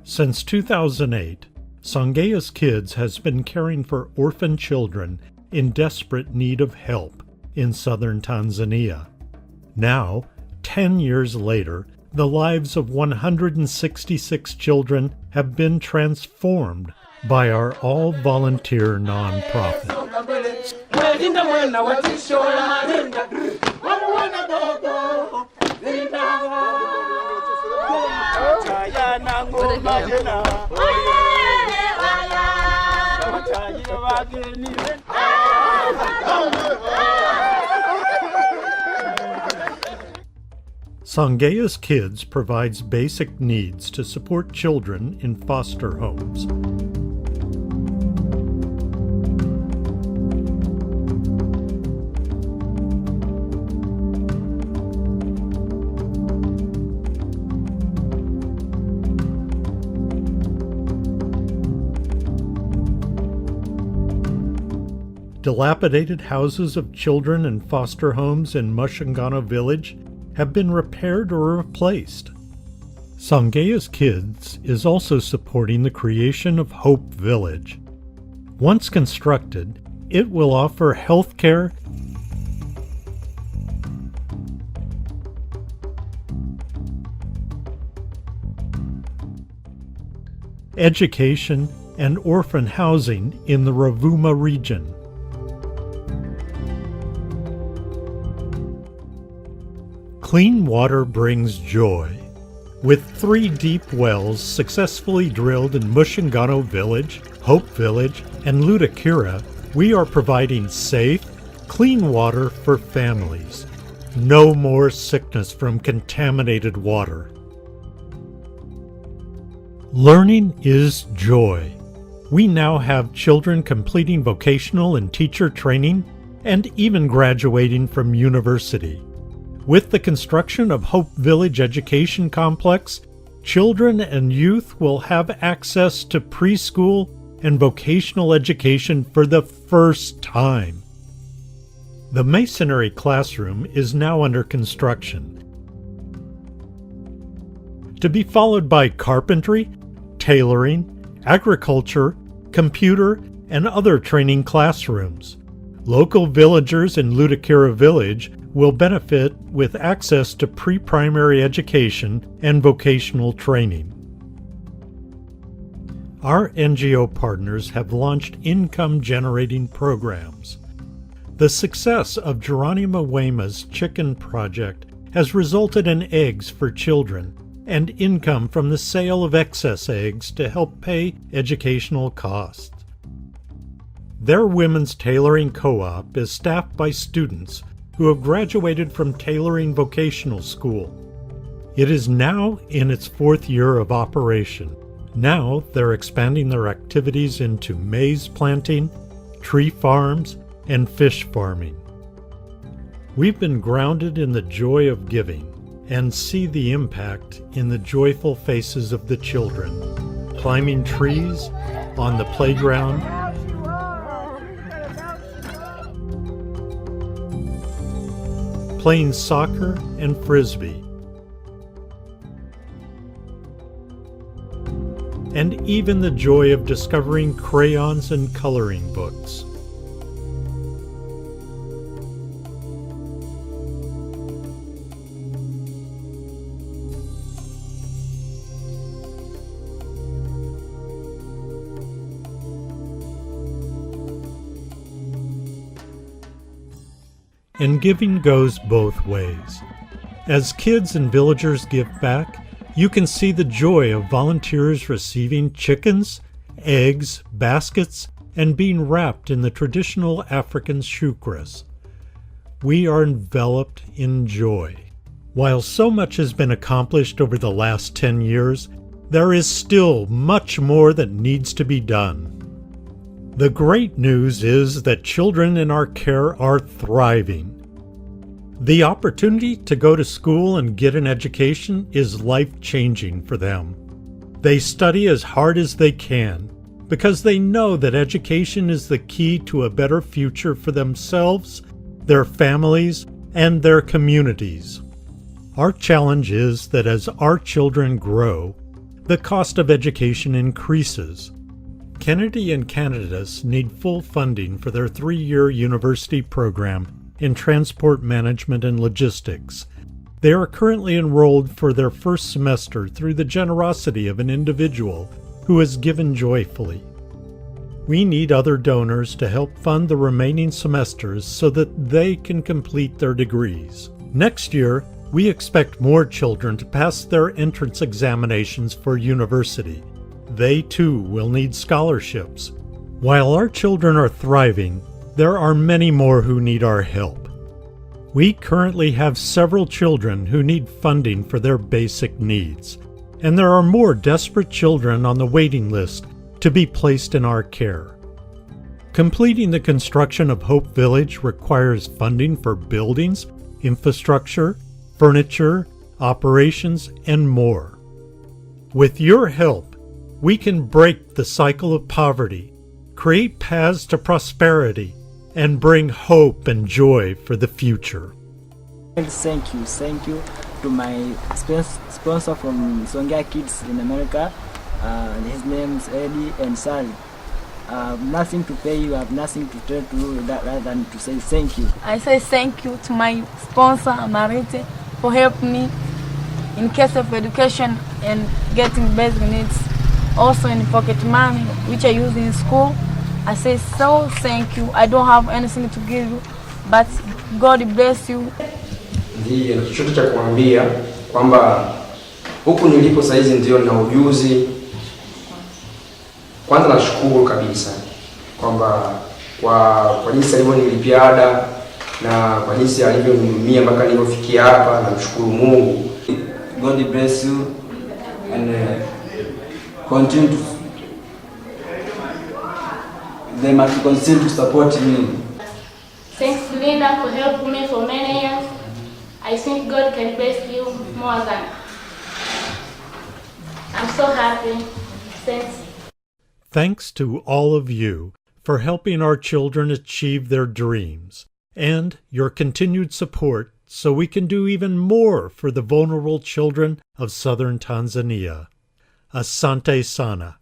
Since 2008, Songea's Kids has been caring for orphan children in desperate need of help in southern Tanzania. Now, 10 years later, the lives of 166 children have been transformed by our all-volunteer nonprofit. Songea's Kids provides basic needs to support children in foster homes. Dilapidated houses of children in foster homes in Songea village have been repaired or replaced. Songea's Kids is also supporting the creation of Hope Village. Once constructed, it will offer health care, education, and orphan housing in the Rovuma region. Clean water brings joy. With 3 deep wells successfully drilled in Songea village, Hope Village, and Ludakira, we are providing safe, clean water for families. No more sickness from contaminated water. Learning is joy. We now have children completing vocational and teacher training and even graduating from university. With the construction of Hope Village Education Complex, children and youth will have access to preschool and vocational education for the first time. The masonry classroom is now under construction, to be followed by carpentry, tailoring, agriculture, computer, and other training classrooms. Local villagers in Ludakira village will benefit with access to pre-primary education and vocational training. Our NGO partners have launched income-generating programs. The success of Geronimo Wema's Chicken Project has resulted in eggs for children and income from the sale of excess eggs to help pay educational costs. Their women's tailoring co-op is staffed by students who have graduated from tailoring vocational school. It is now in its 4th year of operation. Now they're expanding their activities into maize planting, tree farms, and fish farming. We've been grounded in the joy of giving and see the impact in the joyful faces of the children, climbing trees, on the playground, playing soccer and frisbee, and even the joy of discovering crayons and coloring books. And giving goes both ways. As kids and villagers give back, you can see the joy of volunteers receiving chickens, eggs, baskets, and being wrapped in the traditional African shukras. We are enveloped in joy. While so much has been accomplished over the last 10 years, there is still much more that needs to be done. The great news is that children in our care are thriving. The opportunity to go to school and get an education is life-changing for them. They study as hard as they can because they know that education is the key to a better future for themselves, their families, and their communities. Our challenge is that as our children grow, the cost of education increases. Kennedy and Candidates need full funding for their 3-year university program in transport management and logistics. They are currently enrolled for their first semester through the generosity of an individual who has given joyfully. We need other donors to help fund the remaining semesters so that they can complete their degrees. Next year, we expect more children to pass their entrance examinations for university. They too will need scholarships. While our children are thriving, there are many more who need our help. We currently have several children who need funding for their basic needs, and there are more desperate children on the waiting list to be placed in our care. Completing the construction of Hope Village requires funding for buildings, infrastructure, furniture, operations, and more. With your help, we can break the cycle of poverty, create paths to prosperity, and bring hope and joy for the future. Thank you to my sponsor from Songea Kids in America. His name is Eddie and Sally. I have nothing to pay you, I have nothing to tell to you rather than to say thank you. I say thank you to my sponsor, Marite, for helping me in case of education and getting basic needs. Also in pocket money, which I use in school. I say so thank you. I don't have anything to give you, but God bless you. Ndiyo, na chochote cha kuambia kwamba huku nilipo saizi ndio na ujuzi. Kwanza nashukuru kabisa kwamba kwa jinsi alivyonilipia ada na kwa jinsi alivyonihudumia mpaka nilipofikia hapa, namshukuru Mungu. God bless you and continue to they must continue to support me. Thanks Linda for helping me for many years. I think God can bless you more than. I'm so happy. Thanks. Thanks to all of you for helping our children achieve their dreams and your continued support so we can do even more for the vulnerable children of southern Tanzania. Asante sana.